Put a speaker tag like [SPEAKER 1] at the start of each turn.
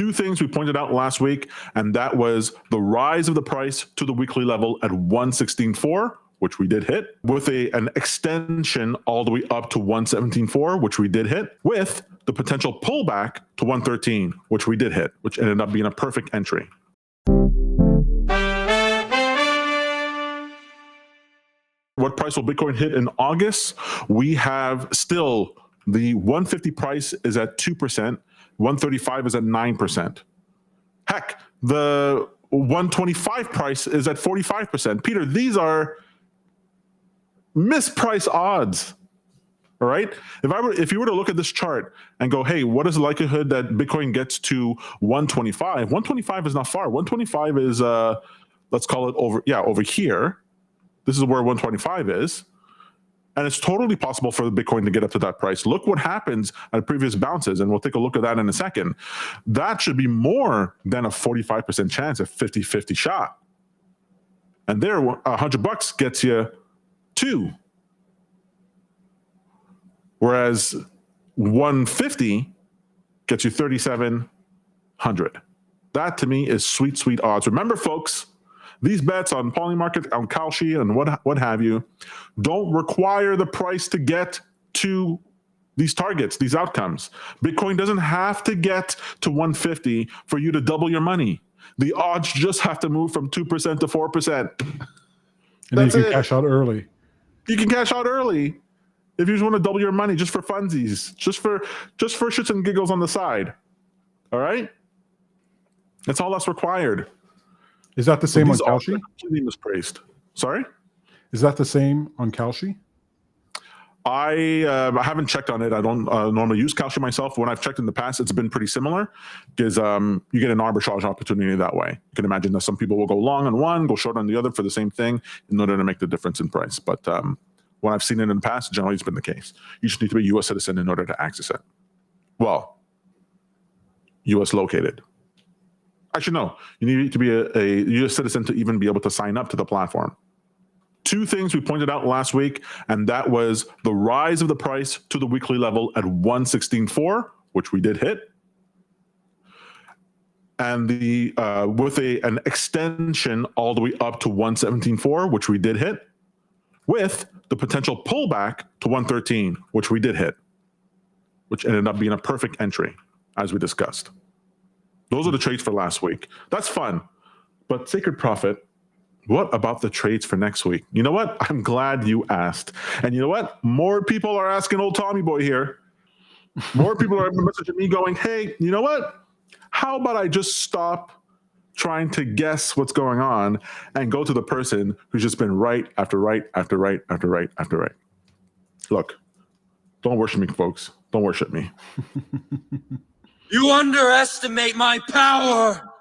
[SPEAKER 1] two things we pointed out last week, and that was the rise of the price to the weekly level at 116.4, which we did hit, with an extension all the way up to 117.4, which we did hit, with the potential pullback to 113, which we did hit, which ended up being a perfect entry. What price will Bitcoin hit in August? We have still the 150 price is at 2%, 135 is at 9%. Heck, the 125 price is at 45%. Peter, these are mispriced odds. All right. If you were to look at this chart and go, hey, what is the likelihood that Bitcoin gets to 125? 125 is not far. 125 is let's call it over here. This is where 125 is. And it's totally possible for the Bitcoin to get up to that price. Look what happens at previous bounces, and we'll take a look at that in a second. That should be more than a 45% chance, a 50-50 shot. And there, $100 gets you 2. Whereas 150 gets you 3,700. That to me is sweet, sweet odds. Remember, folks, these bets on Polymarket, on Kalshi, and what have you, don't require the price to get to these targets, these outcomes. Bitcoin doesn't have to get to 150 for you to double your money. The odds just have to move from 2% to 4%.
[SPEAKER 2] And then you can cash out early.
[SPEAKER 1] You can cash out early if you just want to double your money just for funsies, just for shits and giggles on the side. All right? That's all that's required.
[SPEAKER 2] Is that the same on Kalshi?
[SPEAKER 1] Mispriced. Sorry?
[SPEAKER 2] Is that the same on Kalshi?
[SPEAKER 1] I haven't checked on it. I don't normally use Kalshi myself. When I've checked in the past, it's been pretty similar because you get an arbitrage opportunity that way. You can imagine that some people will go long on one, go short on the other for the same thing in order to make the difference in price. But when I've seen it in the past, generally it's been the case. You just need to be a U.S. citizen in order to access it. Well, U.S. located. Actually, no. You need to be a U.S. citizen to even be able to sign up to the platform. Two things we pointed out last week, and that was the rise of the price to the weekly level at 116.4, which we did hit, and the with an extension all the way up to 117.4, which we did hit, with the potential pullback to 113, which we did hit, which ended up being a perfect entry, as we discussed. Those are the trades for last week. That's fun. But Sacred Prophet, what about the trades for next week? You know what? I'm glad you asked. And you know what? More people are asking old Tommy Boy here. More people are messaging me going, hey, you know what? How about I just stop trying to guess what's going on and go to the person who's just been right after right after right after right after right. Look, don't worship me, folks. Don't worship me.
[SPEAKER 3] You underestimate my power.